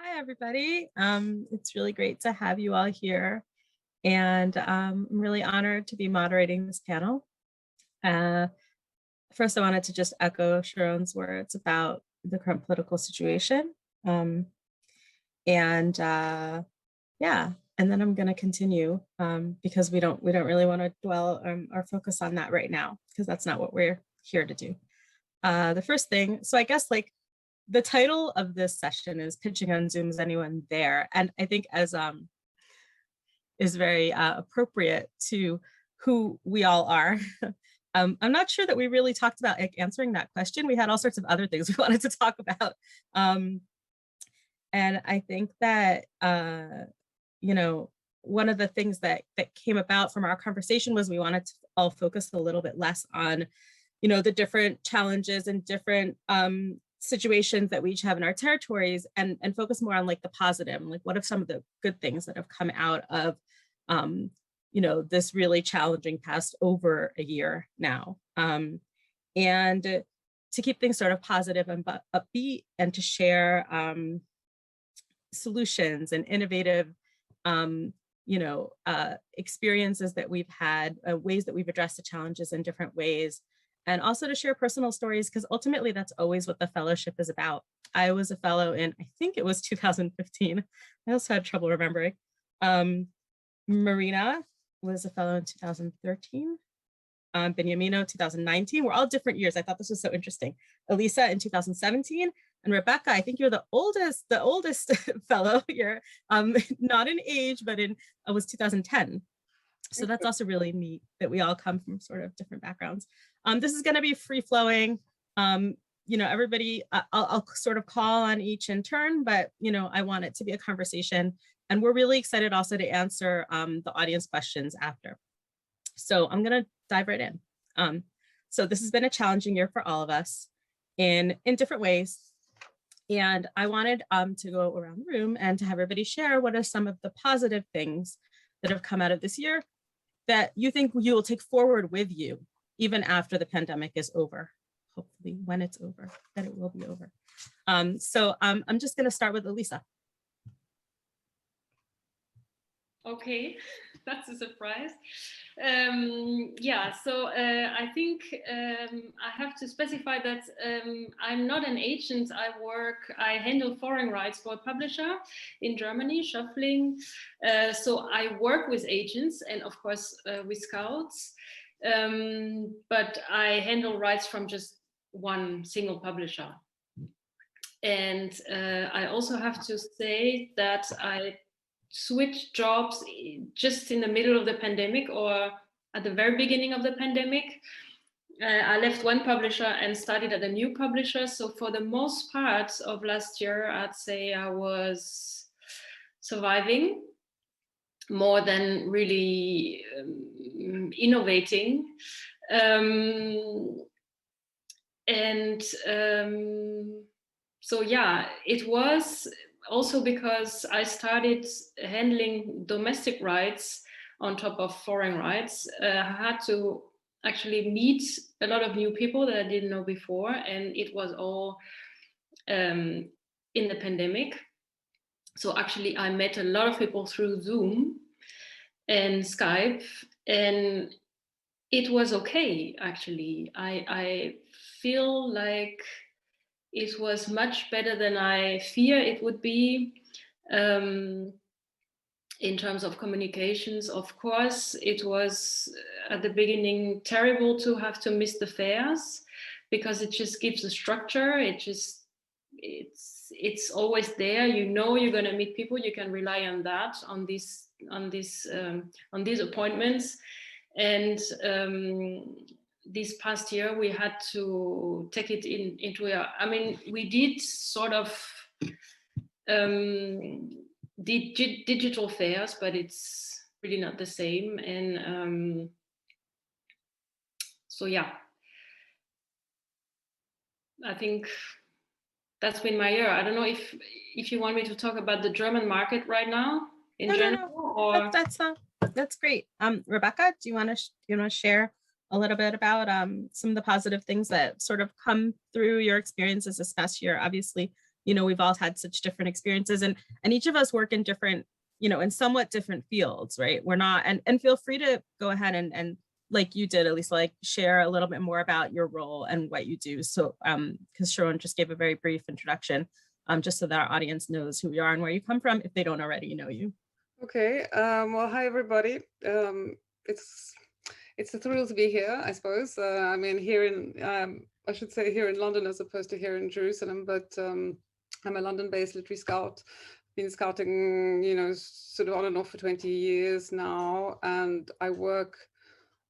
Hi, everybody. It's really great to have you all here. And I'm really honored to be moderating this panel. First, I wanted to just echo Sharon's words about the current political situation. Yeah, and then I'm going to continue because we don't really want to dwell or focus on that right now, because that's not what we're here to do. The first thing, so I guess like the title of this session is Pitching on Zoom, Is Anyone There? And I think as is very appropriate to who we all are. I'm not sure that we really talked about answering that question. We had all sorts of other things we wanted to talk about. And I think that, you know, one of the things that came about from our conversation was we wanted to all focus a little bit less on, you know, the different challenges and different situations that we each have in our territories, and focus more on like the positive, like what are some of the good things that have come out of you know, this really challenging past over a year now, and to keep things sort of positive and upbeat, and to share solutions and innovative you know, experiences that we've had, ways that we've addressed the challenges in different ways, and also to share personal stories, because ultimately that's always what the fellowship is about. I was a fellow in, I think it was 2015. I also had trouble remembering. Marina was a fellow in 2013. Beniamino 2019. We're all different years. I thought this was so interesting. Elisa in 2017. And Rebecca, I think you're the oldest fellow. You're not in age, but in was 2010. So that's also really neat that we all come from sort of different backgrounds. This is going to be free flowing. You know, everybody, I'll sort of call on each in turn, but, you know, I want it to be a conversation. And we're really excited also to answer the audience questions after. So I'm going to dive right in. So this has been a challenging year for all of us in different ways. And I wanted to go around the room and to have everybody share what are some of the positive things that have come out of this year that you think you will take forward with you even after the pandemic is over. Hopefully when it's over, that it will be over. So I'm just going to start with Elisa. Okay, that's a surprise. Yeah, so I think I have to specify that I'm not an agent. I handle foreign rights for a publisher in Germany, Schöffling. So I work with agents and of course with scouts, but I handle rights from just one single publisher. And I also have to say that I switched jobs just in the middle of the pandemic or at the very beginning of the pandemic. I left one publisher and started at a new publisher. So for the most part of last year, I'd say I was surviving more than really innovating. So yeah, it was also because I started handling domestic rights on top of foreign rights. I had to actually meet a lot of new people that I didn't know before, and it was all in the pandemic. So actually I met a lot of people through Zoom and Skype, and it was okay, actually. I feel like it was much better than I fear it would be in terms of communications. Of course, it was at the beginning terrible to have to miss the fairs because it just gives a structure. It's always there. You know you're going to meet people. You can rely on that, on these appointments. And this past year, we had to take it into I mean, we did sort of digital fairs, but it's really not the same. And so, yeah, I think that's been my year. I don't know if you want me to talk about the German market right now in general. No. Or That's great. Rebecca, do you want to share a little bit about some of the positive things that sort of come through your experiences this past year? Obviously, we've all had such different experiences, and each of us work in different, in somewhat different fields, right? We're not, and feel free to go ahead and like you did, Elisa, like share a little bit more about your role and what you do. So, because Sharon just gave a very brief introduction, just so that our audience knows who you are and where you come from, if they don't already know you. Okay. Well, hi everybody. It's a thrill to be here, I suppose. I mean, here in I should say here in London as opposed to here in Jerusalem, but I'm a London-based literary scout. Been scouting, sort of on and off for 20 years now, and I work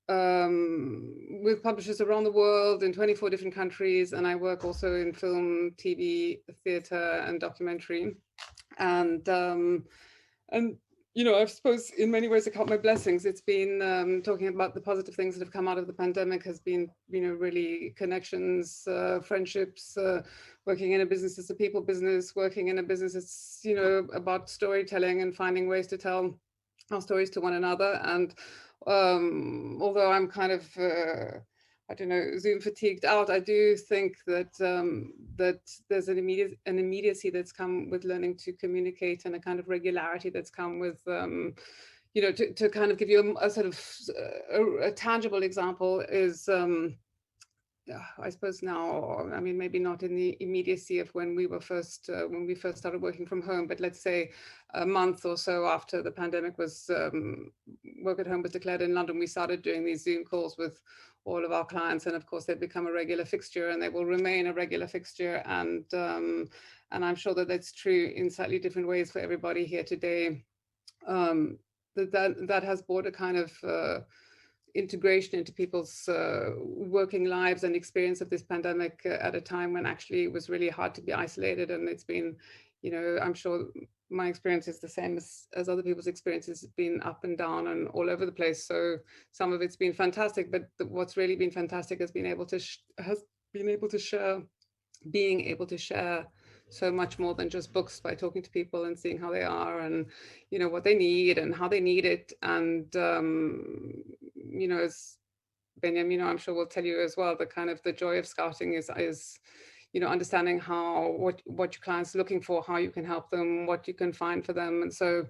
with publishers around the world in 24 different countries, and I work also in film, TV, theater, and documentary. And I suppose in many ways I count my blessings. It's been talking about the positive things that have come out of the pandemic has been, really connections, friendships, working in a business as a people business, working in a business that's, about storytelling and finding ways to tell our stories to one another. And although I'm kind of, Zoom fatigued out, I do think that that there's an immediacy that's come with learning to communicate, and a kind of regularity that's come with, to kind of give you a sort of a tangible example is, I suppose now, I mean, maybe not in the immediacy of when we first started working from home, but let's say a month or so after the pandemic was, work at home was declared in London, we started doing these Zoom calls with all of our clients. And of course, they've become a regular fixture, and they will remain a regular fixture. And I'm sure that that's true in slightly different ways for everybody here today. That has brought a kind of integration into people's working lives and experience of this pandemic at a time when actually it was really hard to be isolated. And it's been, I'm sure my experience is the same as other people's experiences. It's been up and down and all over the place. So some of it's been fantastic, but what's really been fantastic has been able to share so much more than just books, by talking to people and seeing how they are, and what they need and how they need it. And as Beniamino, I'm sure will tell you as well, the kind of the joy of scouting is understanding what your clients are looking for, how you can help them, what you can find for them. And so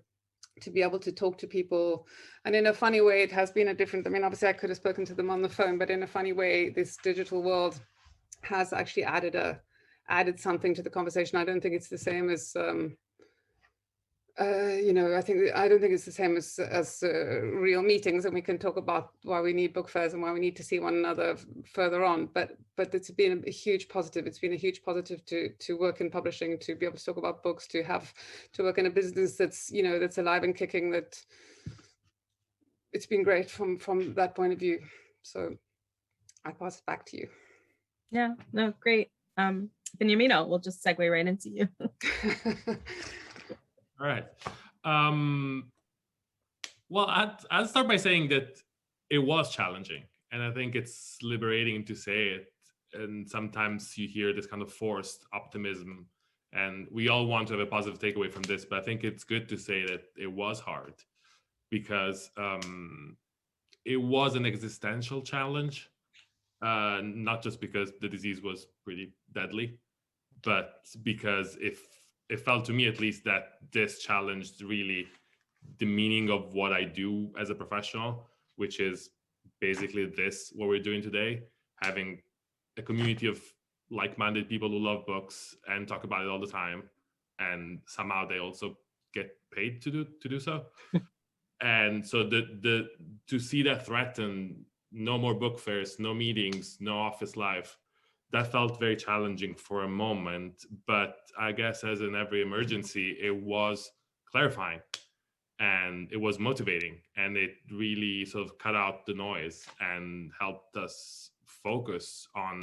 to be able to talk to people, and in a funny way, it has been obviously I could have spoken to them on the phone, but in a funny way, this digital world has actually added something to the conversation. I don't think it's the same as I don't think it's the same as real meetings, and we can talk about why we need book fairs and why we need to see one another further on. But it's been a huge positive. It's been a huge positive to work in publishing, to be able to talk about books, to work in a business that's that's alive and kicking. That it's been great from that point of view. So I pass it back to you. Yeah, no, great. Beniamino, we'll just segue right into you. All right. Well, I'll start by saying that it was challenging, and I think it's liberating to say it. And sometimes you hear this kind of forced optimism, and we all want to have a positive takeaway from this, but I think it's good to say that it was hard, because it was an existential challenge, not just because the disease was pretty deadly, but because it felt to me, at least, that this challenged really the meaning of what I do as a professional, which is basically what we're doing today, having a community of like-minded people who love books and talk about it all the time, and somehow they also get paid to do so. And so to see that threatened, no more book fairs, no meetings, no office life, that felt very challenging for a moment. But I guess, as in every emergency, it was clarifying and it was motivating, and it really sort of cut out the noise and helped us focus on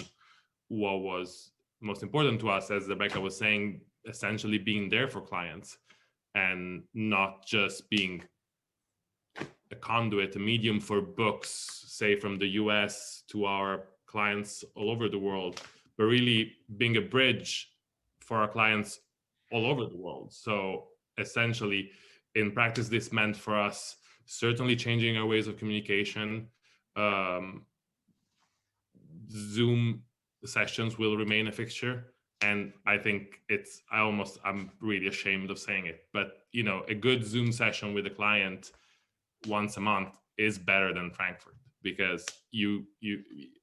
what was most important to us, as Rebecca was saying, essentially being there for clients and not just being a conduit, a medium for books, say from the US to our clients all over the world, but really being a bridge for our clients all over the world. So essentially, in practice, this meant for us certainly changing our ways of communication. Zoom sessions will remain a fixture, And I think I'm really ashamed of saying it, but a good Zoom session with a client once a month is better than Frankfurt, because you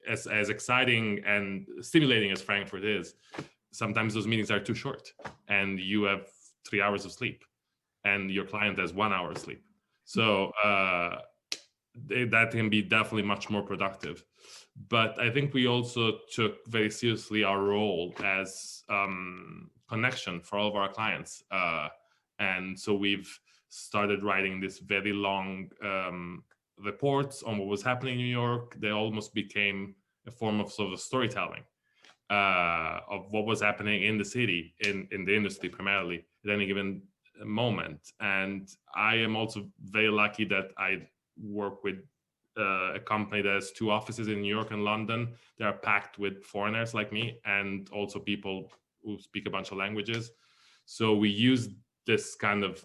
as exciting and stimulating as Frankfurt is, sometimes those meetings are too short and you have 3 hours of sleep and your client has 1 hour of sleep. So that can be definitely much more productive. But I think we also took very seriously our role as connection for all of our clients. And so we've started writing this very long reports on what was happening in New York. They almost became a form of sort of storytelling of what was happening in the city, in the industry primarily at any given moment. And I am also very lucky that I work with a company that has 2 offices in New York and London. They are packed with foreigners like me and also people who speak a bunch of languages. So we use this kind of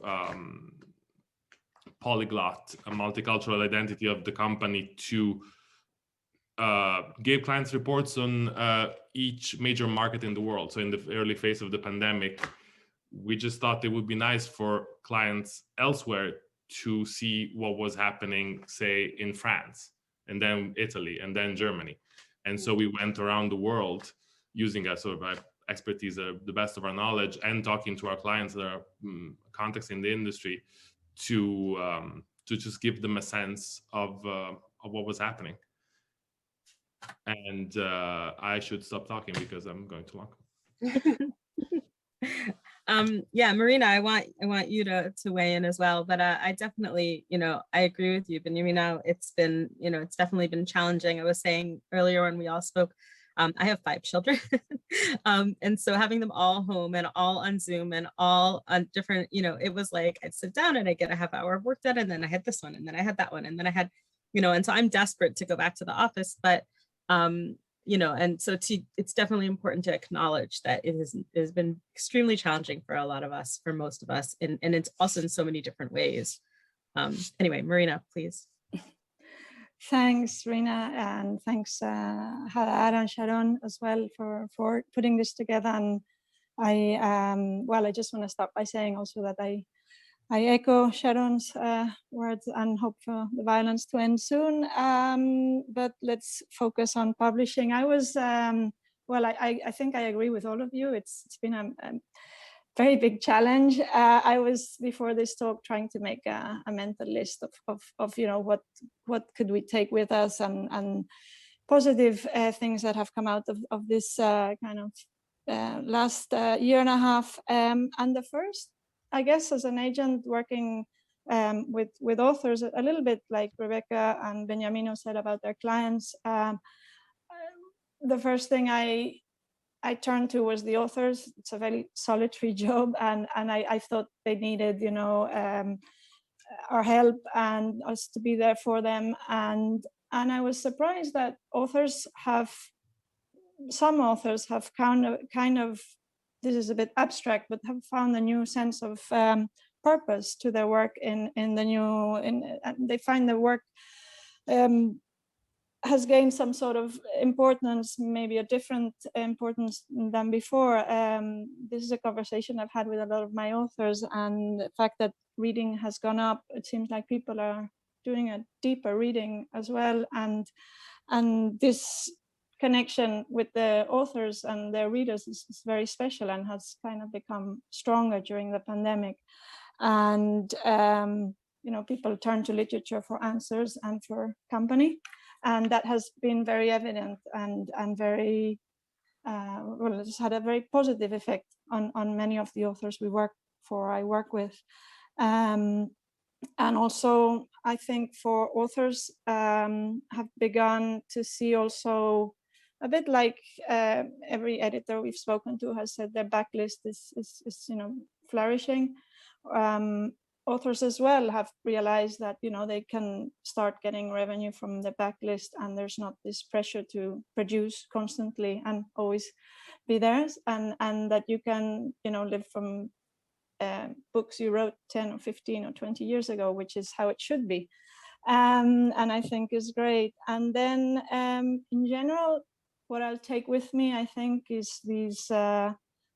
polyglot, a multicultural identity of the company to give clients reports on each major market in the world. So in the early phase of the pandemic, we just thought it would be nice for clients elsewhere to see what was happening, say, in France, and then Italy, and then Germany. And so we went around the world using a sort of expertise, the best of our knowledge, and talking to our clients that are contacts in the industry to just give them a sense of what was happening. And I should stop talking because I'm going too long. Yeah, Marina, I want you to weigh in as well, but I definitely, I agree with you, Beniamino. It's been, it's definitely been challenging. I was saying earlier when we all spoke, I have 5 children, and so having them all home and all on Zoom and all on different, it was like I'd sit down and I get a half hour of work done, and then I had this one, and then I had that one, and then I had, and so I'm desperate to go back to the office, but and so it's definitely important to acknowledge that it has been extremely challenging for a lot of us, for most of us, and it's also in so many different ways. Anyway, Marina, please. Thanks, Rena, and thanks, Hadar and Sharon as well for putting this together. And I just want to start by saying also that I echo Sharon's words and hope for the violence to end soon. But let's focus on publishing. I was, I think I agree with all of you. It's been a very big challenge. I was, before this talk, trying to make a mental list of what could we take with us, and positive things that have come out of this kind of last year and a half. And the first, I guess, as an agent working with authors, a little bit like Rebecca and Beniamino said about their clients, the first thing I turned to was the authors. It's a very solitary job, and I thought they needed, our help and us to be there for them. And I was surprised that some authors have kind of, this is a bit abstract, but have found a new sense of purpose to their work in the new, they find the work has gained some sort of importance, maybe a different importance than before. This is a conversation I've had with a lot of my authors, and the fact that reading has gone up, it seems like people are doing a deeper reading as well. And this connection with the authors and their readers is very special and has kind of become stronger during the pandemic. And people turn to literature for answers and for company, and that has been very evident and very it's had a very positive effect on many of the authors I work with. And also, I think for authors have begun to see also, a bit like every editor we've spoken to has said, their backlist is flourishing. Authors as well have realized that they can start getting revenue from the backlist, and there's not this pressure to produce constantly and always be there, and that you can live from books you wrote 10 or 15 or 20 years ago, which is how it should be, and I think is great. And then in general, what I'll take with me, I think, is these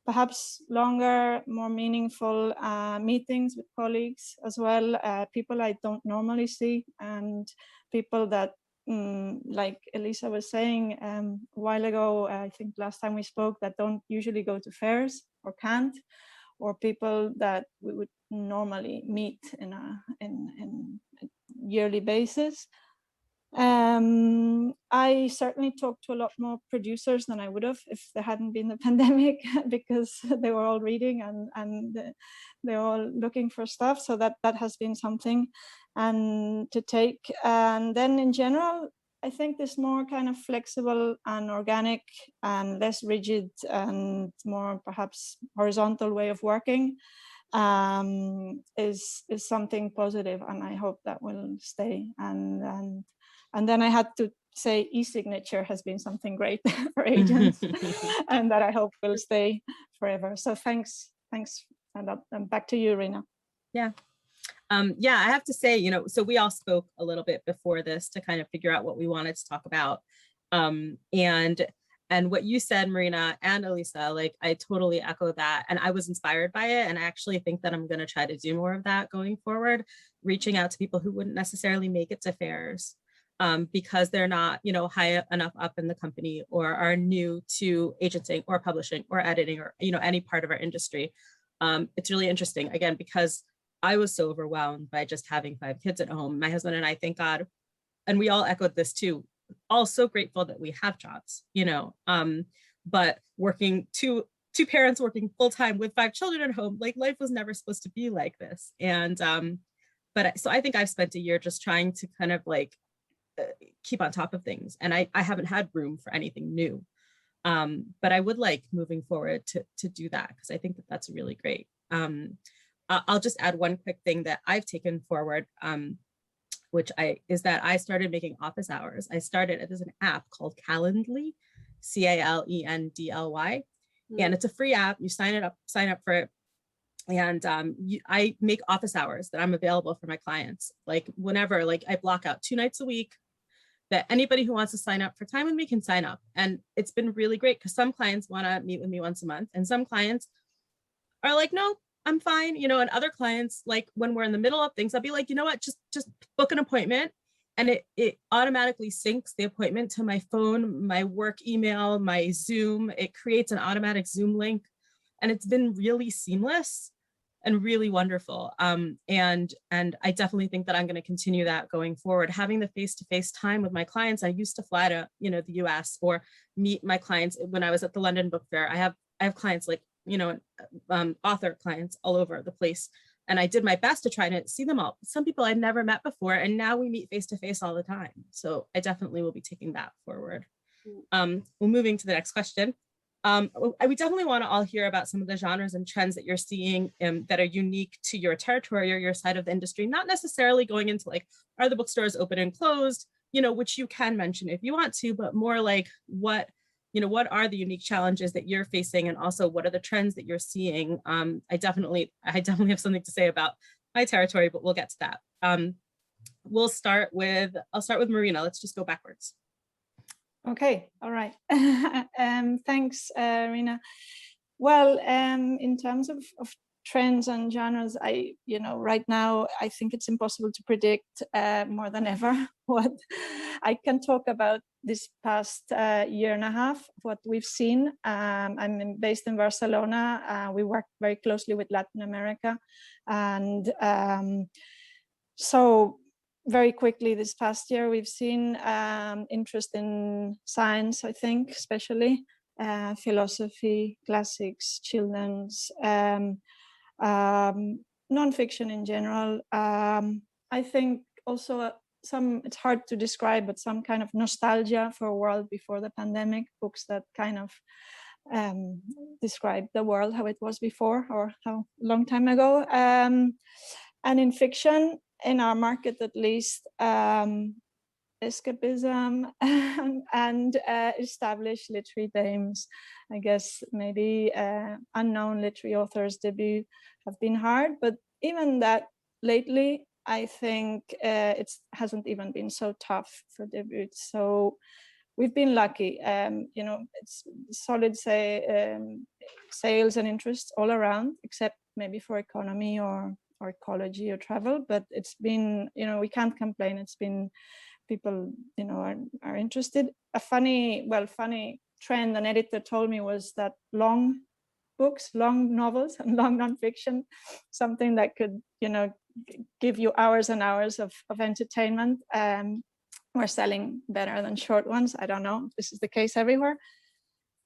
perhaps longer, more meaningful meetings with colleagues as well, people I don't normally see, and people that, like Elisa was saying a while ago, I think last time we spoke, that don't usually go to fairs or can't, or people that we would normally meet in a yearly basis. I certainly talked to a lot more producers than I would have if there hadn't been the pandemic, because they were all reading and they're all looking for stuff. So that has been something and to take. And then in general, I think this more kind of flexible and organic and less rigid and more perhaps horizontal way of working is something positive, and I hope that will stay. And then I had to say e-signature has been something great for agents and that I hope will stay forever. So thanks. And back to you, Rena. Yeah. Yeah, I have to say, you know, so we all spoke a little bit before this to kind of figure out what we wanted to talk about. And what you said, Marina and Elisa, like, I totally echo that. And I was inspired by it. And I actually think that I'm going to try to do more of that going forward, reaching out to people who wouldn't necessarily make it to fairs because they're not, you know, high enough up in the company or are new to agenting or publishing or editing or, you know, any part of our industry. It's really interesting, again, because I was so overwhelmed by just having 5 kids at home. My husband and I, thank God, and we all echoed this too, all so grateful that we have jobs, you know, but working two parents working full time with 5 children at home, like life was never supposed to be like this. And so I think I've spent a year just trying to kind of like keep on top of things, and I haven't had room for anything new. But I would like moving forward to do that, because I think that that's really great. I'll just add one quick thing that I've taken forward, which is that I started making office hours. There's an app called Calendly, Calendly, and it's a free app. You sign up for it, and I make office hours that I'm available for my clients. Like whenever, like I block out 2 nights a week that anybody who wants to sign up for time with me can sign up. And it's been really great because some clients want to meet with me once a month, and some clients are like, no, I'm fine, you know, and other clients, like when we're in the middle of things, I'll be like, you know what, just book an appointment, and it automatically syncs the appointment to my phone, my work email, my Zoom. It creates an automatic Zoom link, and it's been really seamless and really wonderful. And I definitely think that I'm going to continue that going forward. Having the face-to-face time with my clients. I used to fly to, you know, the US or meet my clients when I was at the London Book Fair. I have clients like, you know, author clients all over the place. And I did my best to try to see them all. Some people I'd never met before, and now we meet face-to-face all the time. So I definitely will be taking that forward. Well, moving to the next question. We definitely want to all hear about some of the genres and trends that you're seeing that are unique to your territory or your side of the industry, not necessarily going into like, are the bookstores open and closed, you know, which you can mention if you want to, but more like what are the unique challenges that you're facing, and also what are the trends that you're seeing? I definitely have something to say about my territory, but we'll get to that. I'll start with Marina. Let's just go backwards. Okay, all right. Thanks, Rena. Well, in terms of trends and genres, right now, I think it's impossible to predict more than ever what I can talk about this past year and a half, what we've seen. I'm based in Barcelona. We work very closely with Latin America. And so very quickly this past year, we've seen interest in science, I think, especially philosophy, classics, children's, nonfiction in general. I think also it's hard to describe, but some kind of nostalgia for a world before the pandemic, books that kind of describe the world how it was before, or how long time ago. And in fiction, in our market at least, escapism and established literary themes. I guess maybe unknown literary authors' debut have been hard, but even that lately, I think it hasn't even been so tough for debuts. So we've been lucky. You know, it's solid sales and interest all around, except maybe for economy or ecology or travel. But it's been, you know, we can't complain. It's been, people, you know, are interested. A funny trend an editor told me was that long books, long novels and long nonfiction, something that could, you know, give you hours and hours of entertainment, were selling better than short ones. I don't know if this is the case everywhere.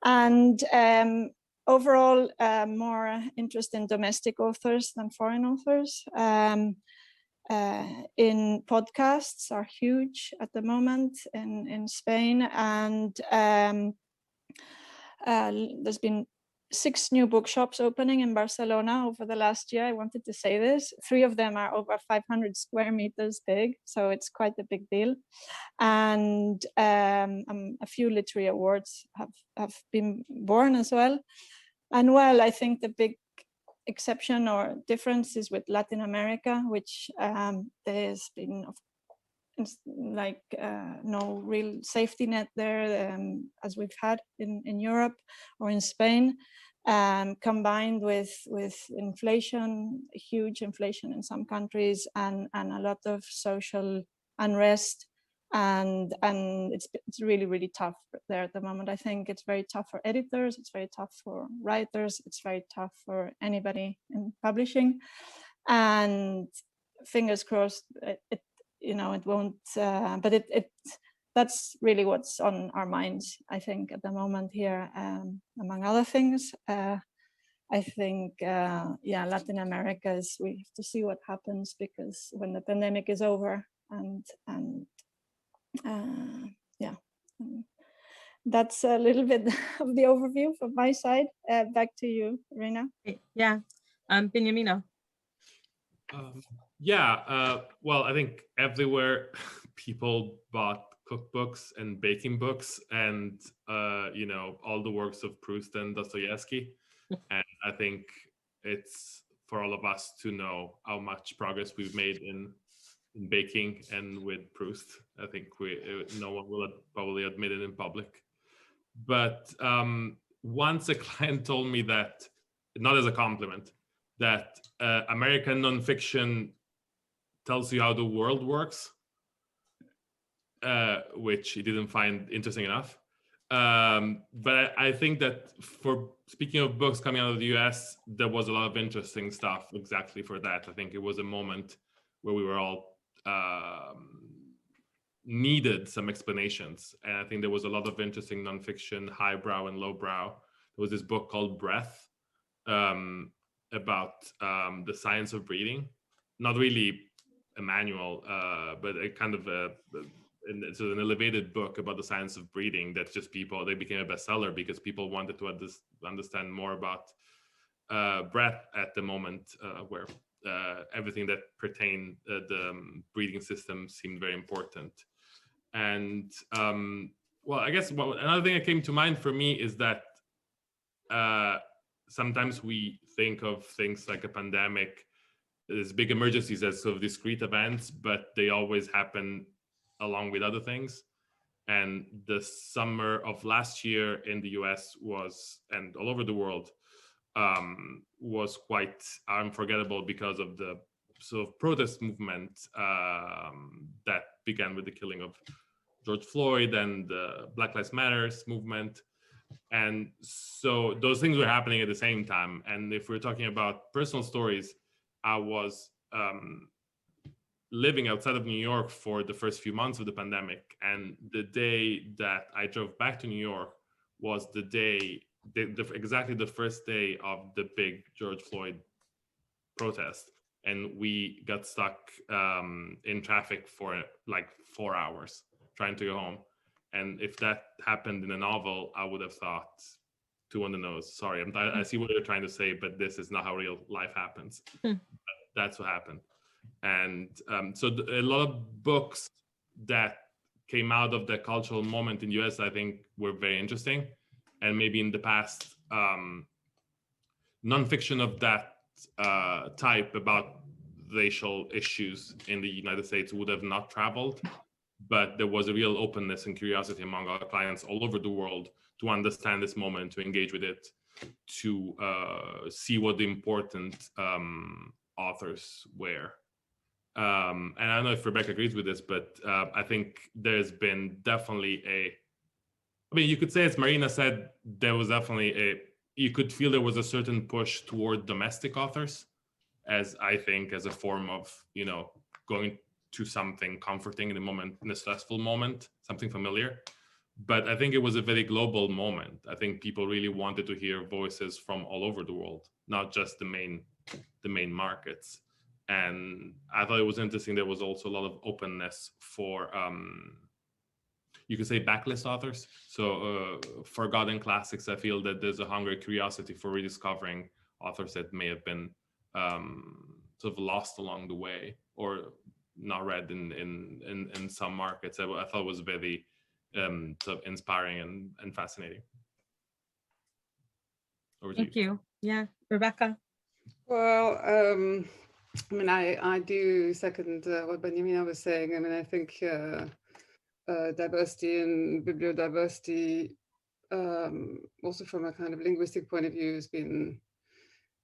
And overall, more interest in domestic authors than foreign authors. In podcasts are huge at the moment in Spain, and there's been 6 new bookshops opening in Barcelona over the last year. I wanted to say this. 3 of them are over 500 square meters big, so it's quite a big deal. And a few literary awards have been born as well. And well, I think the big exception or difference is with Latin America, which there's been like no real safety net there, as we've had in Europe or in Spain, combined with inflation, huge inflation in some countries, and a lot of social unrest, and it's really, really tough there at the moment. I think it's very tough for editors, it's very tough for writers, it's very tough for anybody in publishing, and fingers crossed it you know, it won't, but that's really what's on our minds, I think, at the moment here, among other things. I think, yeah, Latin America we have to see what happens, because when the pandemic is over, and yeah, that's a little bit of the overview from my side. Back to you, Rena. Yeah, Beniamino. Well, I think everywhere people bought cookbooks and baking books and, you know, all the works of Proust and Dostoevsky. And I think it's for all of us to know how much progress we've made in baking and with Proust. I think no one will probably admit it in public. But once a client told me that, not as a compliment, that American nonfiction tells you how the world works, which he didn't find interesting enough. But I think that, for speaking of books coming out of the US, there was a lot of interesting stuff exactly for that. I think it was a moment where we were all needed some explanations. And I think there was a lot of interesting nonfiction, highbrow and lowbrow. There was this book called Breath, about the science of breathing. Not really a manual, but a kind of it's an elevated book about the science of breathing that just they became a bestseller because people wanted to understand more about breath at the moment, where everything that pertained the breathing system seemed very important. And well, I guess another thing that came to mind for me is that sometimes we think of things like a pandemic, as big emergencies, as sort of discrete events, but they always happen along with other things. And the summer of last year in the US and all over the world, was quite unforgettable because of the sort of protest movement that began with the killing of George Floyd and the Black Lives Matters movement. And so those things were happening at the same time. And if we're talking about personal stories, I was living outside of New York for the first few months of the pandemic. And the day that I drove back to New York was the day, exactly the first day of the big George Floyd protest. And we got stuck in traffic for like 4 hours trying to go home. And if that happened in a novel, I would have thought, 2 on the nose. Sorry, I see what you're trying to say, but this is not how real life happens. That's what happened. And so a lot of books that came out of the cultural moment in the US, I think, were very interesting. And maybe in the past, nonfiction of that type about racial issues in the United States would have not traveled. but there was a real openness and curiosity among our clients all over the world to understand this moment, to engage with it, to see what the important authors were. And I don't know if Rebecca agrees with this, but I think there's been definitely you could say, as Marina said, there was definitely you could feel there was a certain push toward domestic authors, as I think as a form of, going to something comforting in a moment, in a stressful moment, something familiar. But I think it was a very global moment. I think people really wanted to hear voices from all over the world, not just the main markets. And I thought it was interesting. There was also a lot of openness for, you could say, backlist authors. So forgotten classics, I feel that there's a hungry curiosity for rediscovering authors that may have been sort of lost along the way or not read in some markets. I thought it was very sort of inspiring and fascinating. Thank you. Yeah, Rebecca. Well, I do second what Beniamino was saying. I think diversity and bibliodiversity, also from a kind of linguistic point of view,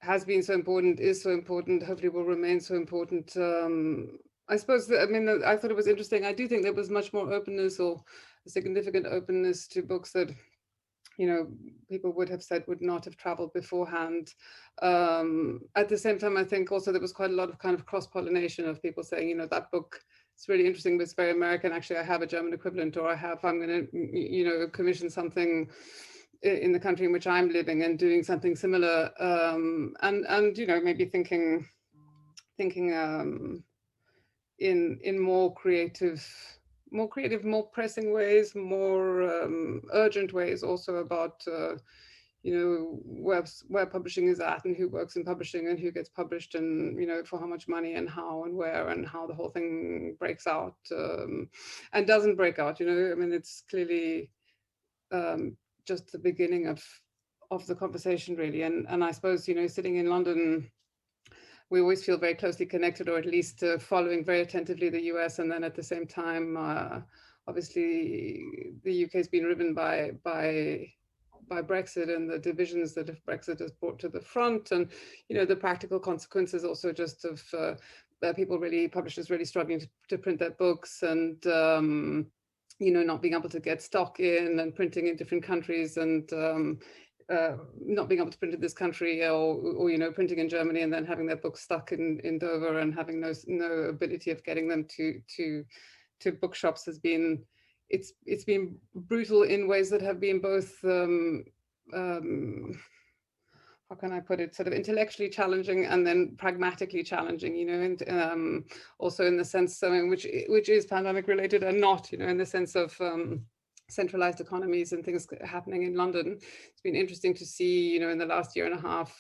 has been so important, is so important, hopefully will remain so important. I suppose that, I thought it was interesting. I do think there was much more openness, or a significant openness, to books that, people would have said would not have traveled beforehand. At the same time, I think also there was quite a lot of kind of cross-pollination of people saying, that book, it's really interesting, but it's very American. Actually, I have a German equivalent, or I'm going to, commission something in the country in which I'm living and doing something similar. And maybe thinking in more creative, more pressing ways, more urgent ways, also about where publishing is at, and who works in publishing, and who gets published, and for how much money, and how and where, and how the whole thing breaks out and doesn't break out. It's clearly just the beginning of the conversation, really. And I suppose, sitting in London, we always feel very closely connected, or at least following very attentively the US. And then at the same time, obviously, the UK has been riven by Brexit and the divisions that Brexit has brought to the front, and the practical consequences also just of publishers really struggling to print their books, and not being able to get stock in, and printing in different countries, and not being able to print in this country, or printing in Germany, and then having their books stuck in Dover, and having no ability of getting them to bookshops has been, it's been brutal in ways that have been both how can I put it, sort of intellectually challenging, and then pragmatically challenging, and also in the sense, which is pandemic related and not, in the sense of centralized economies and things happening in London. It's been interesting to see, in the last year and a half,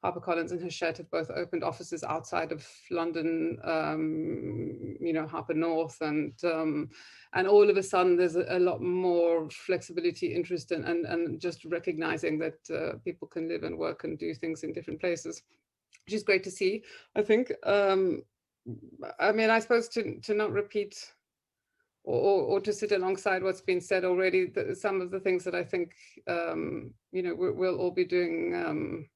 HarperCollins and Hachette have both opened offices outside of London, Harper North, and all of a sudden there's a lot more flexibility, interest, and just recognizing that people can live and work and do things in different places, which is great to see, I think. I suppose to not repeat or to sit alongside what's been said already, some of the things that I think, we'll all be doing,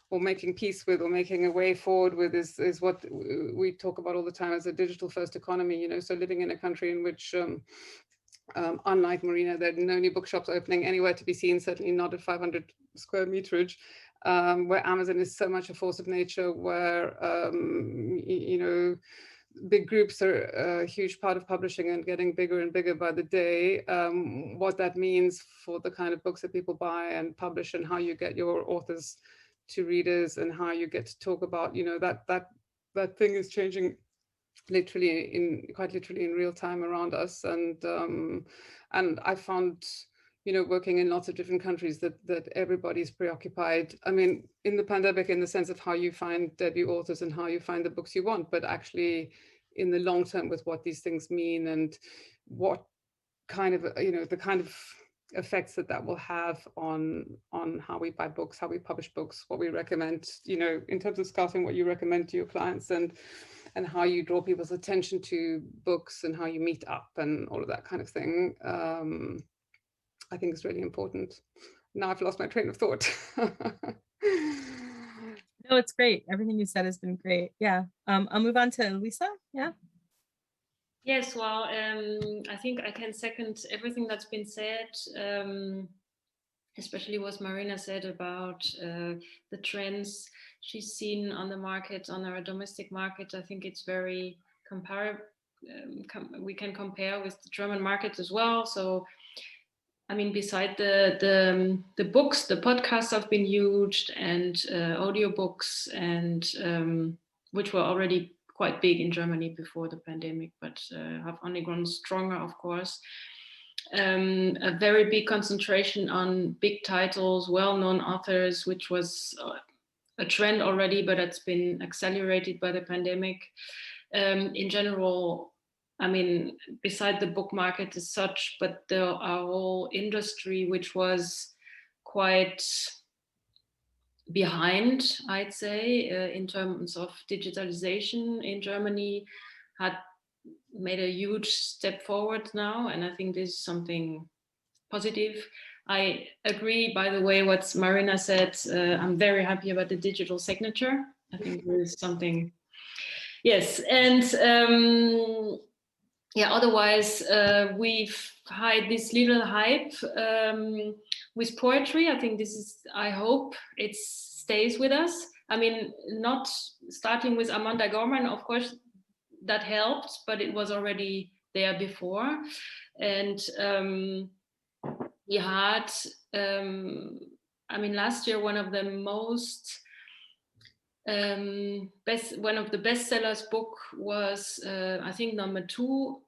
or making peace with, or making a way forward with, is what we talk about all the time as a digital first economy, so living in a country in which, unlike Marina, there are no new bookshops opening anywhere to be seen, certainly not at 500 square meterage, where Amazon is so much a force of nature, where, big groups are a huge part of publishing and getting bigger and bigger by the day. What that means for the kind of books that people buy and publish, and how you get your authors to readers, and how you get to talk about, that thing is changing quite literally in real time around us. And I found, working in lots of different countries, that everybody's preoccupied. In the pandemic, in the sense of how you find debut authors and how you find the books you want, but actually in the long term with what these things mean, and what kind of, the kind of effects that will have on how we buy books, how we publish books, what we recommend, in terms of scouting, what you recommend to your clients. And and how you draw people's attention to books and how you meet up and all of that kind of thing, I think is really important. Now I've lost my train of thought. No, it's great. Everything you said has been great. Yeah. I'll move on to Elisa. Yeah. Yes, well, I think I can second everything that's been said, especially what Marina said about the trends she's seen on the market, on our domestic market. I think it's very comparable. We can compare with the German market as well. So, I mean, beside the books, the podcasts have been huge, and audiobooks, and which were already quite big in Germany before the pandemic, but have only grown stronger, of course. A very big concentration on big titles, well-known authors, which was a trend already, but it's been accelerated by the pandemic. In general, I mean, beside the book market as such, but our whole industry, which was quite behind, I'd say, in terms of digitalization in Germany, had made a huge step forward now. And I think this is something positive. I agree, by the way, what Marina said. I'm very happy about the digital signature. I think there is something, yes. And yeah, otherwise, we've had this little hype with poetry. I think this is, I hope it stays with us. I mean, not starting with Amanda Gorman, of course, that helped, but it was already there before. And we had, I mean, last year, one of the most one of the bestsellers book was, I think, number 2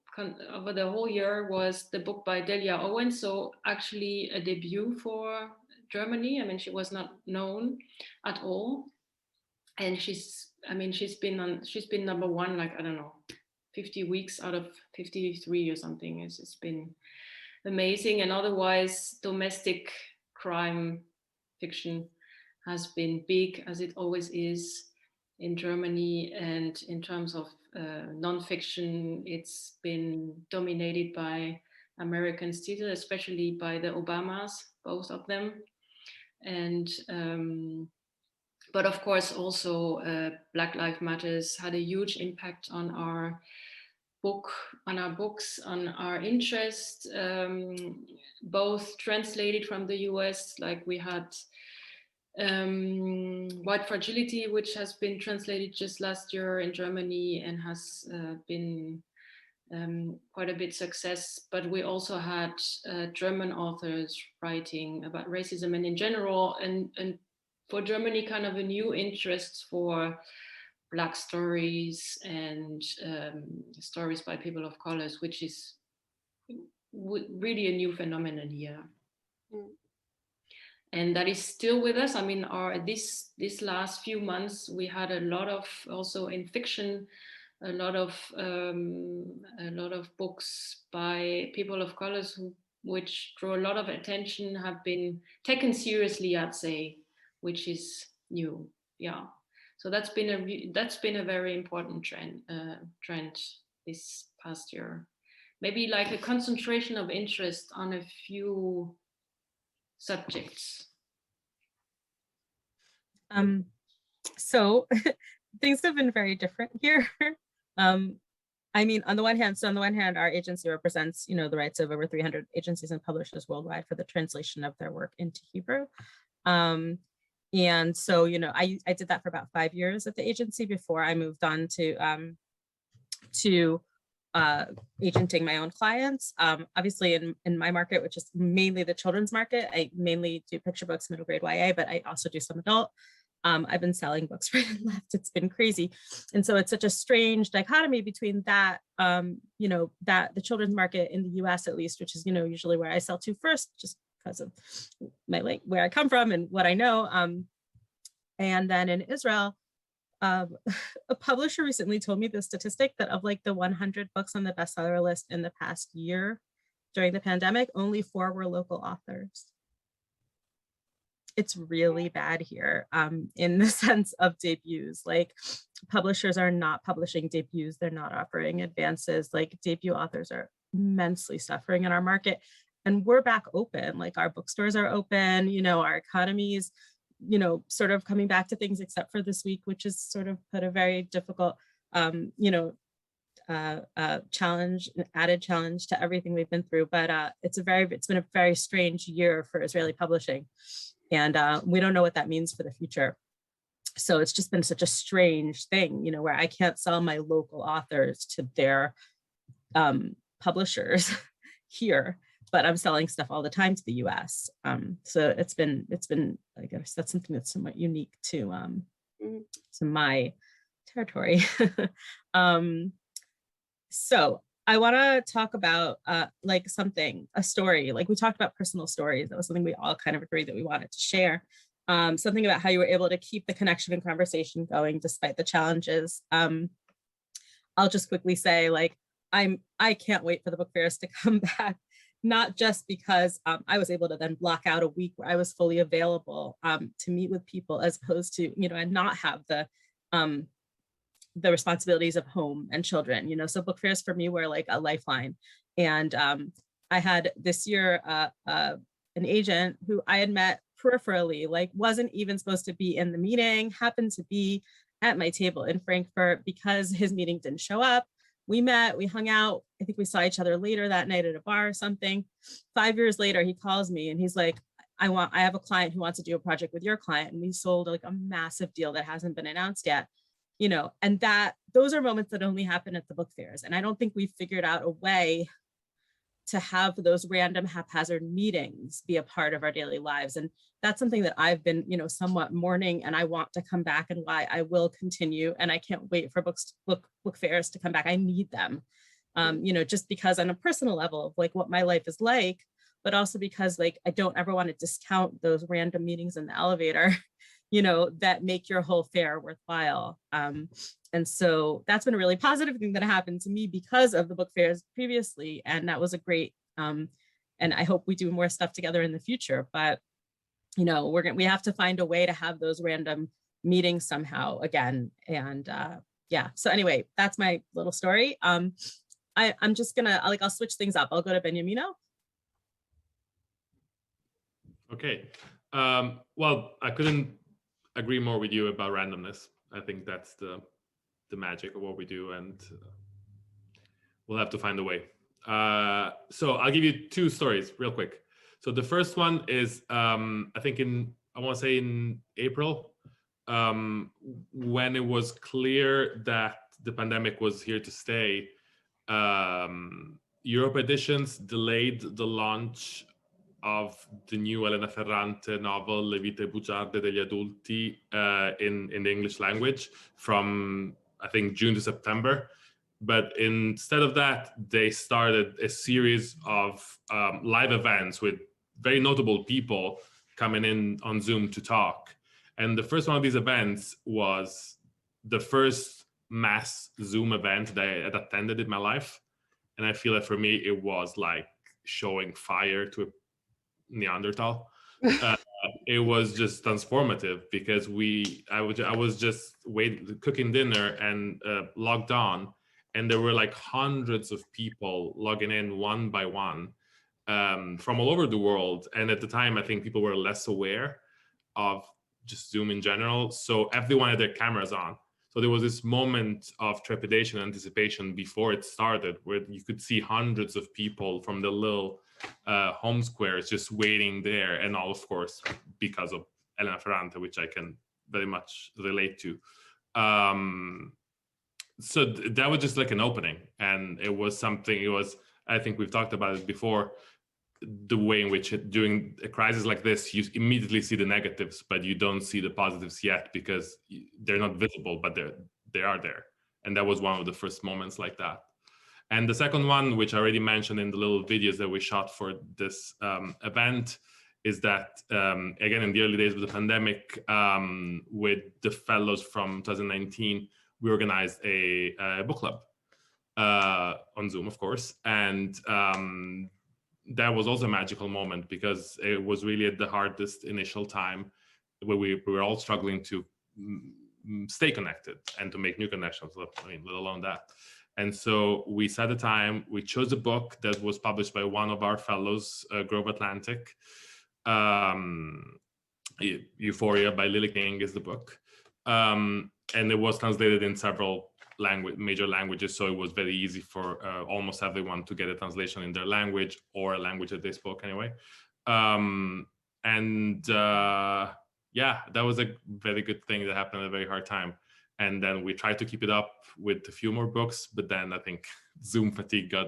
over the whole year was the book by Delia Owen. So actually a debut for Germany. I mean, she was not known at all, and she's been number 1, like, I don't know, 50 weeks out of 53 or something. It's been amazing. And otherwise, domestic crime fiction has been big, as it always is in Germany. And in terms of non-fiction, it's been dominated by American still, especially by the Obamas, both of them. And but of course also Black Lives Matters had a huge impact on our books, on our interest, both translated from the US, like we had White Fragility, which has been translated just last year in Germany and has been quite a bit success. But we also had German authors writing about racism and in general, and for Germany, kind of a new interest for Black stories and stories by people of colors, which is really a new phenomenon here. Mm. And that is still with us. I mean, this last few months, we had a lot of, also in fiction, a lot of books by people of colors which draw a lot of attention, have been taken seriously, I'd say, which is new. Yeah. So that's been a very important trend this past year. Maybe like a concentration of interest on a few subjects. So things have been very different here. I mean, on the one hand, our agency represents, the rights of over 300 agencies and publishers worldwide for the translation of their work into Hebrew. And so, I did that for about 5 years at the agency before I moved on to agenting my own clients. Obviously in my market, which is mainly the children's market, I mainly do picture books, middle grade YA, but I also do some adult. I've been selling books right and left. It's been crazy. And so it's such a strange dichotomy between that, that the children's market in the US, at least, which is, usually where I sell to first, just because of my where I come from and what I know. And then in Israel, a publisher recently told me the statistic that of like the 100 books on the bestseller list in the past year during the pandemic, only 4 were local authors. it's really bad here in the sense of debuts. Like publishers are not publishing debuts. They're not offering advances. Like debut authors are immensely suffering in our market. And we're back open, like our bookstores are open, you know, our economies, you know, sort of coming back to things except for this week, which has sort of put a very difficult, you know, challenge, an added challenge to everything we've been through. But it's been a very strange year for Israeli publishing. And we don't know what that means for the future. So it's just been such a strange thing, you know, where I can't sell my local authors to their publishers here, but I'm selling stuff all the time to the US. So it's been, I guess that's something that's somewhat unique to my territory. So I want to talk about like a story, like we talked about personal stories. That was something we all kind of agreed that we wanted to share. Something about how you were able to keep the connection and conversation going despite the challenges. I'll just quickly say, like, I can't wait for the book fairs to come back, not just because I was able to then block out a week where I was fully available to meet with people, as opposed to, you know, and not have the responsibilities of home and children, you know. So book fairs for me were like a lifeline. And I had this year an agent who I had met peripherally, like wasn't even supposed to be in the meeting, happened to be at my table in Frankfurt because his meeting didn't show up. We met, we hung out. I think we saw each other later that night at a bar or something. 5 years later, he calls me and he's like, I have a client who wants to do a project with your client. And we sold like a massive deal that hasn't been announced yet. You know, and those are moments that only happen at the book fairs. And I don't think we've figured out a way to have those random haphazard meetings be a part of our daily lives. And that's something that I've been, you know, somewhat mourning, and I want to come back, and why I will continue. And I can't wait for book fairs to come back. I need them, you know, just because on a personal level of like what my life is like, but also because like, I don't ever want to discount those random meetings in the elevator, you know, that make your whole fair worthwhile. And so that's been a really positive thing that happened to me because of the book fairs previously. And that was a great, and I hope we do more stuff together in the future. But, you know, we have to find a way to have those random meetings somehow again. And yeah, so anyway, that's my little story. I'm just gonna, I'll switch things up. I'll go to Beniamino. Okay. Well, I couldn't agree more with you about randomness. I think that's the magic of what we do, and we'll have to find a way. So I'll give you two stories real quick. So the first one is, I think I want to say in April, when it was clear that the pandemic was here to stay, Europe Editions delayed the launch of the new Elena Ferrante novel Le vite bugiarde degli adulti in the English language from, I think, June to September. But instead of that, they started a series of live events with very notable people coming in on Zoom to talk. And the first one of these events was the first mass Zoom event that I had attended in my life. And I feel that for me, it was like showing fire to a Neanderthal. It was just transformative because I was just cooking dinner and logged on, and there were like hundreds of people logging in one by one from all over the world. And at the time, I think people were less aware of just Zoom in general, so everyone had their cameras on. So there was this moment of trepidation and anticipation before it started, where you could see hundreds of people from the little home squares just waiting there, and all, of course, because of Elena Ferrante, which I can very much relate to. So that was just like an opening, and it was something. It was, I think we've talked about it before, the way in which during a crisis like this, you immediately see the negatives, but you don't see the positives yet because they're not visible, but they are there. And that was one of the first moments like that. And the second one, which I already mentioned in the little videos that we shot for this event, is that, again, in the early days of the pandemic, with the fellows from 2019, we organized a book club on Zoom, of course. And that was also a magical moment, because it was really at the hardest initial time where we were all struggling to stay connected and to make new connections, I mean, let alone that. And so we set a time, we chose a book that was published by one of our fellows, Grove Atlantic. Euphoria by Lily King is the book. And it was translated in several major languages, so it was very easy for almost everyone to get a translation in their language, or a language that they spoke anyway. Yeah, that was a very good thing that happened at a very hard time. And then we tried to keep it up with a few more books, but then I think Zoom fatigue got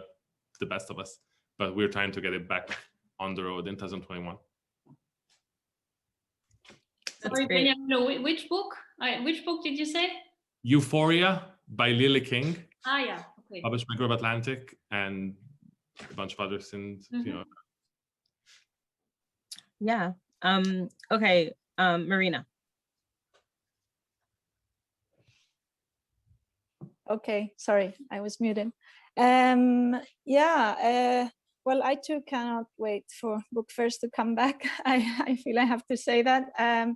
the best of us. But we're trying to get it back on the road in 2021. Sorry, Beniamino, which book? Which book did you say? Euphoria by Lily King. Ah, yeah. Okay. Published by Grove Atlantic, and a bunch of others in, you know. Yeah. Okay. Marina. Okay, sorry, I was muted. Well, I too cannot wait for book fairs to come back. I feel I have to say that. I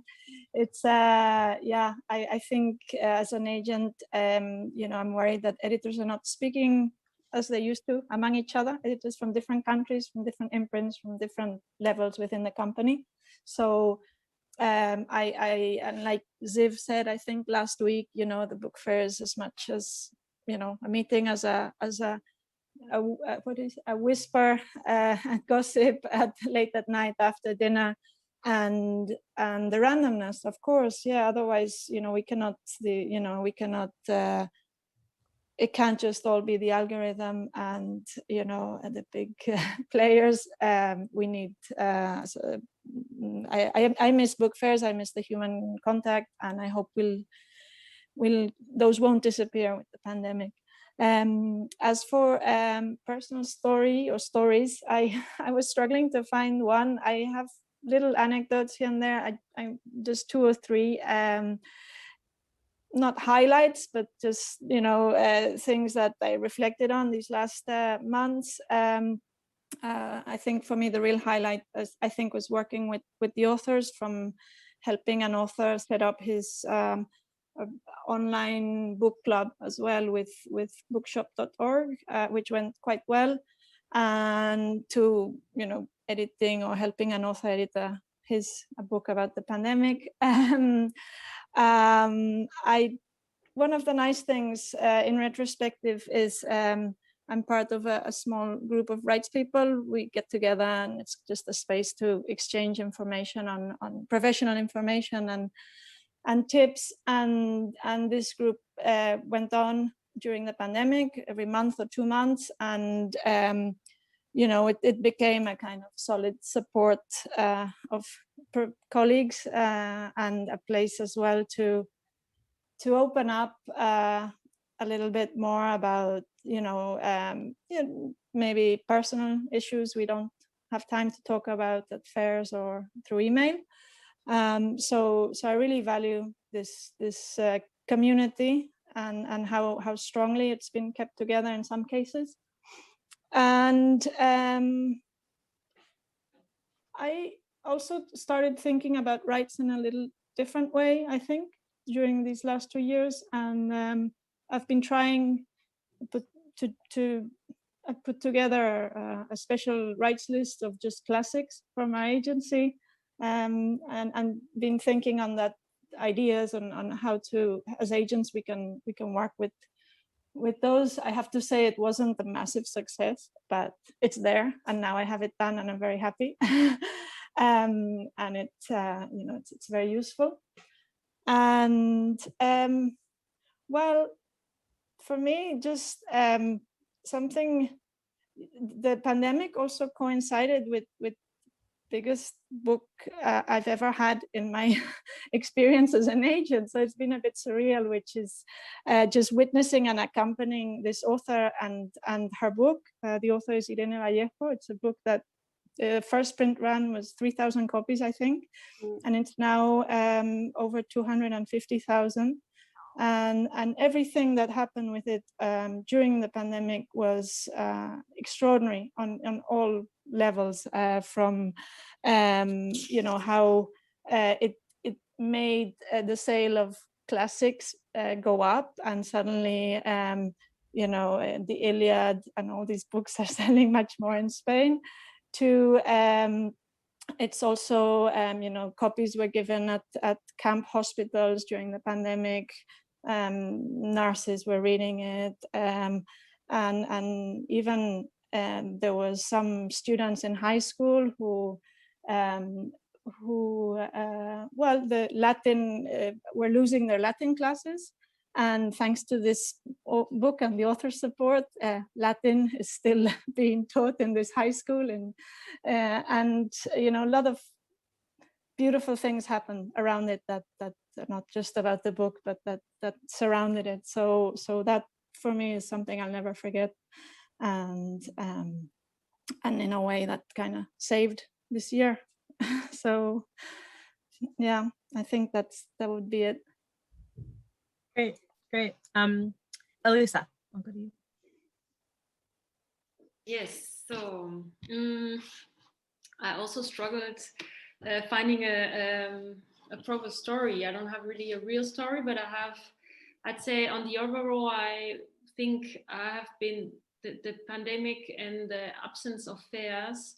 think as an agent, I'm worried that editors are not speaking as they used to among each other, editors from different countries, from different imprints, from different levels within the company. So and like Ziv said, I think last week, the book fair is as much as, a meeting as a whisper, a gossip late at night after dinner, and the randomness, of course. Yeah, otherwise, we cannot, it can't just all be the algorithm and, the big players. We need, I miss book fairs, I miss the human contact, and I hope those won't disappear with the pandemic. As for personal story or stories, I was struggling to find one. I have little anecdotes here and there. I just 2 or 3, not highlights, but just things that I reflected on these last months. I think for me the real highlight was working with the authors, from helping an author set up his online book club as well with bookshop.org, which went quite well, and to editing or helping an author edit a book about the pandemic. One of the nice things in retrospective is I'm part of a small group of rights people. We get together and it's just a space to exchange information on professional information and tips. And this group went on during the pandemic every month or 2 months. And, it became a kind of solid support of colleagues and a place as well to open up a little bit more about, maybe personal issues we don't have time to talk about at fairs or through email. So I really value this community and how strongly it's been kept together in some cases. And I also started thinking about rights in a little different way, I think, during these last 2 years. And I've been trying to put together a special rights list of just classics from our agency, and been thinking on that ideas on how to, as agents, we can work with those. I have to say it wasn't a massive success, but it's there, and now I have it done, and I'm very happy. And it's it's very useful. And well, for me, just something. The pandemic also coincided with biggest book I've ever had in my experience as an agent. So it's been a bit surreal, which is just witnessing and accompanying this author and her book. The author is Irene Vallejo. It's a book that the first print run was 3,000 copies, I think, and it's now over 250,000. And everything that happened with it during the pandemic was extraordinary on all levels, from how it made the sale of classics go up, and suddenly the Iliad and all these books are selling much more in Spain, to it's also copies were given at camp hospitals during the pandemic. Nurses were reading it, and even there was some students in high school who the Latin were losing their Latin classes, and thanks to this book and the author's support, Latin is still being taught in this high school, and a lot of beautiful things happen around it that are not just about the book, but that surrounded it. So that for me is something I'll never forget, and in a way that kind of saved this year. So yeah, I think that would be it. Great. Elisa, I'll go to you. Yes, so I also struggled finding a proper story. I don't have really a real story, but I'd say on the overall, I think I have been, the pandemic and the absence of fairs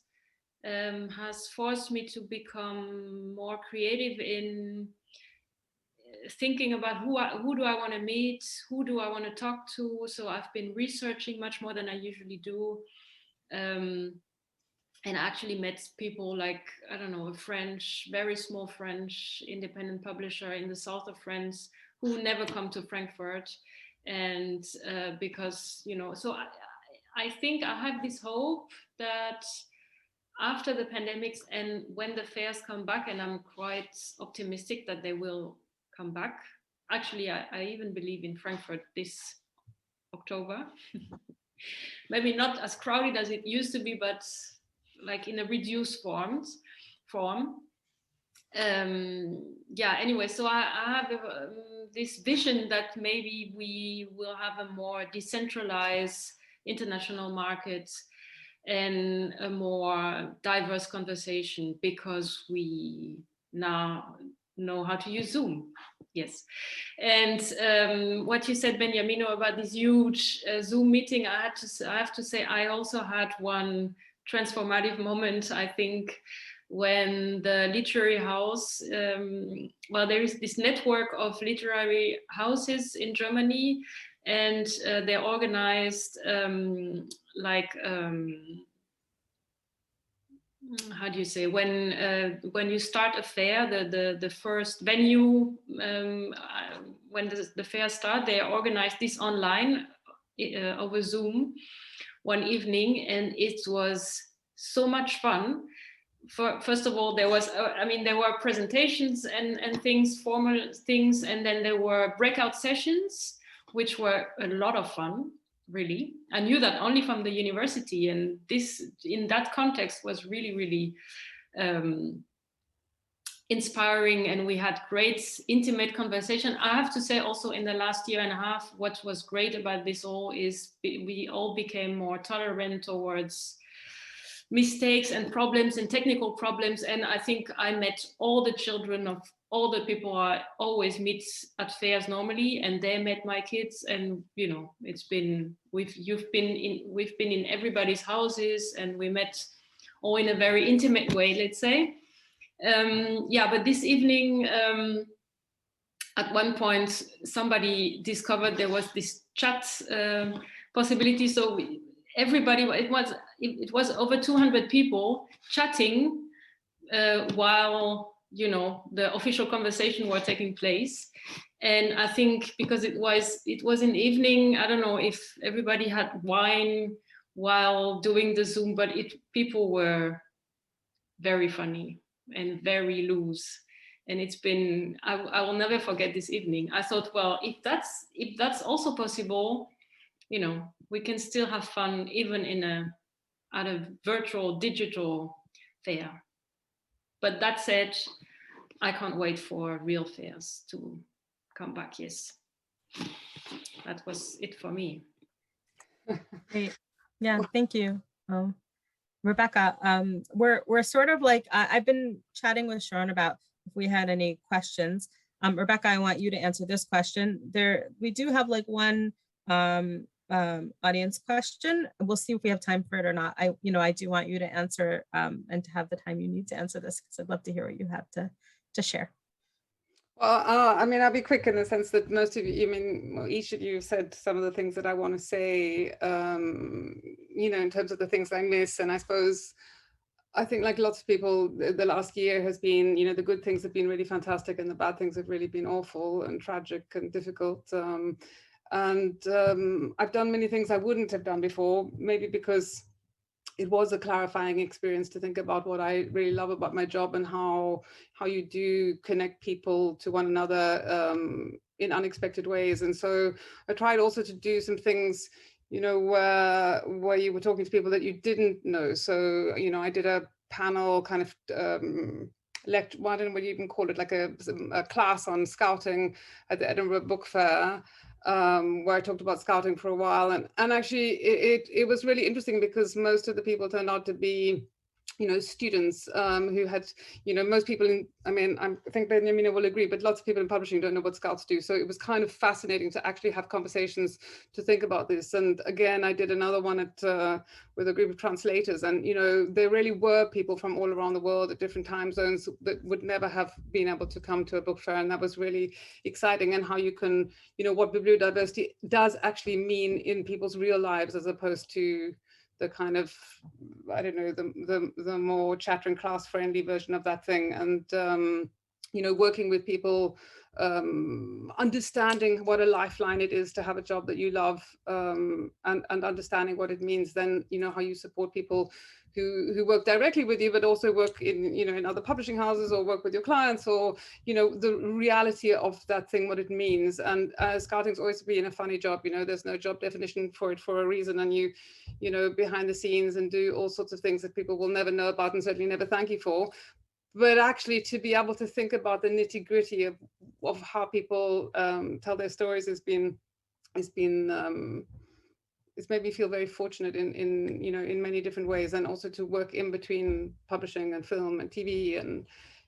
has forced me to become more creative in thinking about who do I want to meet, who do I want to talk to. So I've been researching much more than I usually do, and I actually met people like, I don't know, a very small French independent publisher in the south of France who never come to Frankfurt, and because so I think I have this hope that after the pandemics and when the fairs come back, and I'm quite optimistic that they will come back. Actually, I even believe in Frankfurt this October. Maybe not as crowded as it used to be, but like in a reduced form. Anyway, so I have this vision that maybe we will have a more decentralized international market and a more diverse conversation, because we now know how to use Zoom. Yes. And what you said, Beniamino, about this huge Zoom meeting, I have to say, I also had one transformative moment, I think, when the literary house, there is this network of literary houses in Germany, and they organized how do you say, when you start a fair, the first venue, when the fair start, they organized this online over Zoom one evening, and it was so much fun. First of all, there were presentations and things, formal things, and then there were breakout sessions, which were a lot of fun. Really, I knew that only from the university, and this in that context was really, really inspiring, and we had great intimate conversation. I have to say also in the last year and a half, what was great about this all is we all became more tolerant towards mistakes and problems and technical problems, and I think I met all the children of all the people I always meet at fairs normally, and they met my kids, and it's been we've been in everybody's houses, and we met all in a very intimate way, let's say. But this evening, at one point, somebody discovered there was this chat possibility. So everybody, it was over 200 people chatting while the official conversation were taking place. And I think because it was an evening, I don't know if everybody had wine while doing the Zoom, but people were very funny and very loose. And it's been, I will never forget this evening. I thought, well, if that's also possible, we can still have fun even at a virtual digital fair. But that said, I can't wait for real fairs to come back. Yes, that was it for me. Great. Yeah, thank you. Rebecca, we're sort of like, I've been chatting with Sharon about if we had any questions. Rebecca, I want you to answer this question. We do have like one audience question. We'll see if we have time for it or not. I do want you to answer and to have the time you need to answer this, because I'd love to hear what you have to share. Well, I mean, I'll be quick in the sense that most of you, well, each of you said some of the things that I want to say, in terms of the things I miss. And I suppose, I think like lots of people, the last year has been, the good things have been really fantastic and the bad things have really been awful and tragic and difficult. I've done many things I wouldn't have done before, maybe because it was a clarifying experience to think about what I really love about my job and how you do connect people to one another in unexpected ways. And so I tried also to do some things, where you were talking to people that you didn't know. So, I did a panel kind of lecture, well, I don't know what you even call it, like a class on scouting at the Edinburgh Book Fair, where I talked about scouting for a while. And actually it was really interesting because most of the people turned out to be, students who had, most people I think Beniamino will agree, but lots of people in publishing don't know what scouts do. So it was kind of fascinating to actually have conversations to think about this. And again, I did another one with a group of translators, and, there really were people from all around the world at different time zones that would never have been able to come to a book fair. And that was really exciting, and how you can, what bibliodiversity does actually mean in people's real lives, as opposed to the kind of, I don't know, the more chattering class friendly version of that thing. And, working with people, understanding what a lifeline it is to have a job that you love, and understanding what it means then, how you support people who work directly with you, but also work in, in other publishing houses, or work with your clients, or, the reality of that thing, what it means. And scouting's always been a funny job, there's no job definition for it for a reason. And you behind the scenes and do all sorts of things that people will never know about and certainly never thank you for. But actually to be able to think about the nitty gritty of how people tell their stories it's made me feel very fortunate in many different ways, and also to work in between publishing and film and TV, and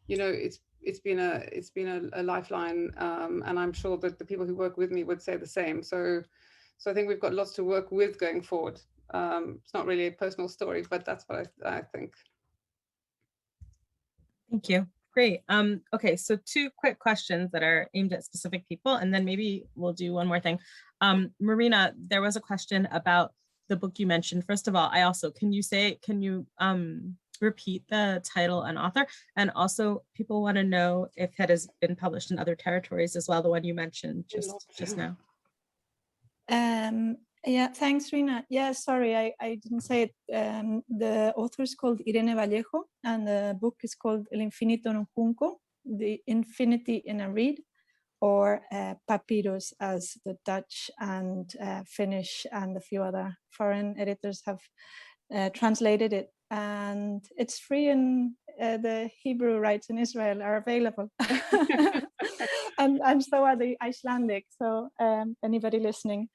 it's been a lifeline, and I'm sure that the people who work with me would say the same. So I think we've got lots to work with going forward. It's not really a personal story, but that's what I think. Thank you. Great. Okay, so 2 quick questions that are aimed at specific people, and then maybe we'll do one more thing. Marina, there was a question about the book you mentioned. First of all, can you repeat the title and author? And also, people want to know if it has been published in other territories as well, the one you mentioned just now. Yeah, thanks, Rena. Yeah, sorry, I didn't say it. The author is called Irene Vallejo, and the book is called El Infinito en un Junco, The Infinity in a Reed, or Papyrus, as the Dutch and Finnish and a few other foreign editors have translated it. And it's free, and the Hebrew rights in Israel are available. and so are the Icelandic. So anybody listening,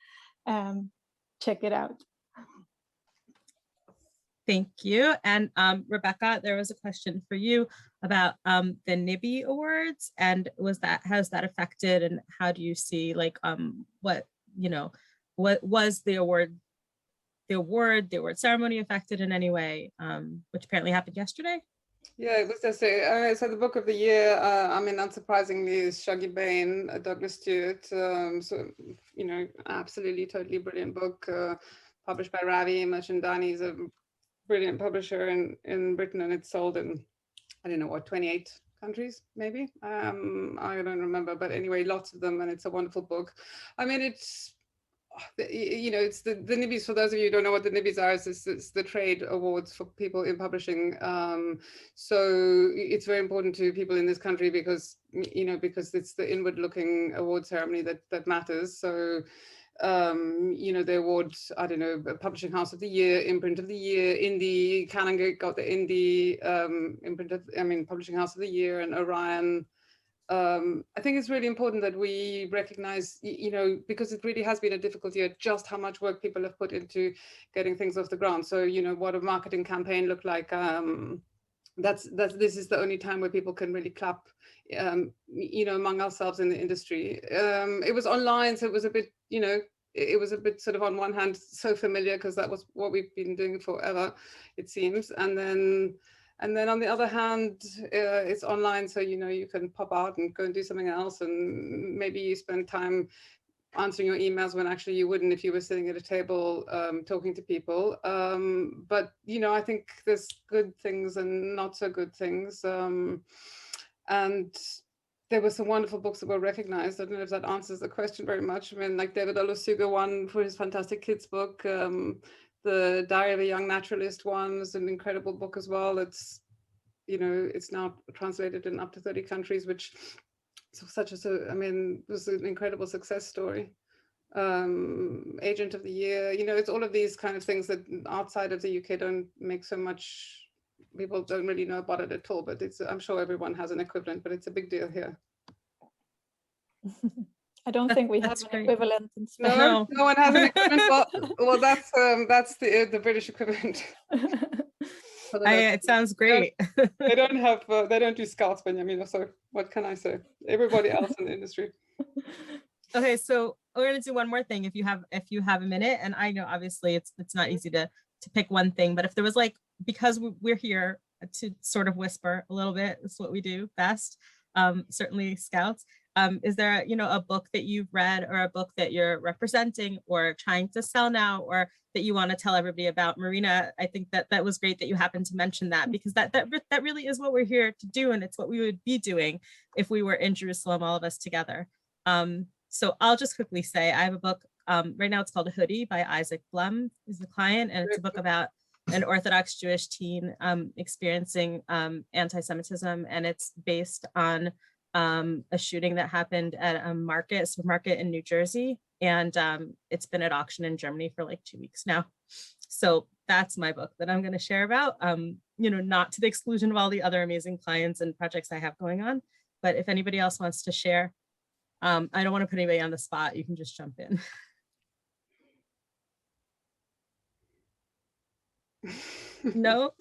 check it out. Thank you. And Rebecca, there was a question for you about the NIBI awards, and how's that affected, and how do you see what was the award ceremony affected in any way, which apparently happened yesterday? Yeah, it was just so the book of the year, unsurprisingly, is Shuggie Bain, Douglas Stewart. Absolutely, totally brilliant book, published by Ravi. Merchandani is a brilliant publisher in Britain, and it's sold in, I don't know, 28 countries, maybe. I don't remember, but anyway, lots of them, and it's a wonderful book. It's the NIBIs. For those of you who don't know what the NIBIs are, it's the trade awards for people in publishing. So it's very important to people in this country because it's the inward-looking award ceremony that matters. So the awards, I don't know, Publishing House of the Year, Imprint of the Year, Indie, Canongate got the Indie Publishing House of the Year, and Orion I think it's really important that we recognize, because it really has been a difficult year, just how much work people have put into getting things off the ground. So, what a marketing campaign looked like. This is the only time where people can really clap, among ourselves in the industry. It was online, so it was a bit, it was a bit sort of on one hand so familiar because that was what we've been doing forever, it seems. And then on the other hand, it's online, so you can pop out and go and do something else, and maybe you spend time answering your emails when actually you wouldn't if you were sitting at a table talking to people. But I think there's good things and not so good things. And there were some wonderful books that were recognized. I don't know if that answers the question very much. I mean, like David Olusoga won for his fantastic kids book. The Diary of a Young Naturalist one is an incredible book as well. It's, it's now translated in up to 30 countries, which was an incredible success story. Agent of the Year, it's all of these kind of things that outside of the UK don't make so much, people don't really know about it at all, but I'm sure everyone has an equivalent, but it's a big deal here. I don't think we have an equivalent in Spain. No one has an equivalent. Well, that's the British equivalent. It sounds great. They don't do scouts, Beniamino, so what can I say? Everybody else in the industry. Okay, so we're gonna do one more thing if you have a minute. And I know obviously it's not easy to pick one thing, but if there was because we're here to sort of whisper a little bit, it's what we do best. Certainly scouts. Is there, a book that you've read or a book that you're representing or trying to sell now or that you want to tell everybody about? Marina, I think that was great that you happened to mention that, because that really is what we're here to do. And it's what we would be doing if we were in Jerusalem, all of us together. So I'll just quickly say I have a book right now. It's called Hoodie by Isaac Blum is the client. And it's a book about an Orthodox Jewish teen experiencing anti-Semitism. And it's based on a shooting that happened at a supermarket in New Jersey. And it's been at auction in Germany for 2 weeks now. So that's my book that I'm going to share about, not to the exclusion of all the other amazing clients and projects I have going on. But if anybody else wants to share, I don't want to put anybody on the spot. You can just jump in. No?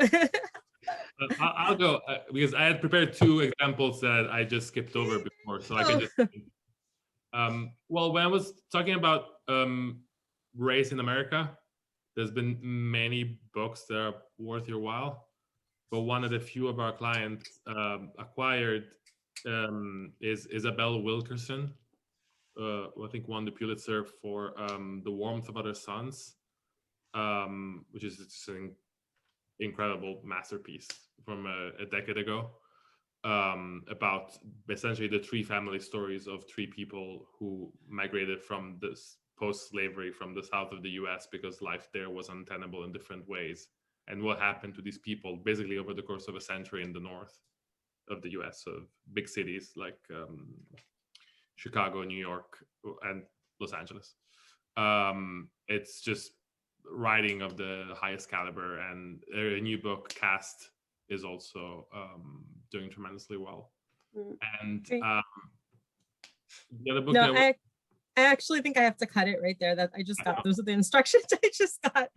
I'll go because I had prepared 2 examples that I just skipped over before, so I can just. Well, when I was talking about race in America, there's been many books that are worth your while, but one of the few of our clients acquired is Isabel Wilkerson, who I think won the Pulitzer for The Warmth of Other Suns, which is just an incredible masterpiece from a decade ago, about essentially the 3 family stories of 3 people who migrated from this post-slavery from the south of the US because life there was untenable in different ways, and what happened to these people basically over the course of a century in the north of the US, so big cities like Chicago, New York, and Los Angeles. It's just writing of the highest caliber, and a new book, Cast, is also doing tremendously well. And the other book I actually think I have to cut it right there. That I just got, those are the instructions I just got.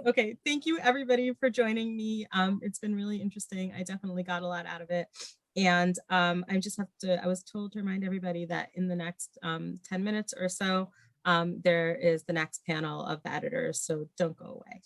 Okay, thank you everybody for joining me. It's been really interesting. I definitely got a lot out of it. And I was told to remind everybody that in the next 10 minutes or so, there is the next panel of the editors, so don't go away.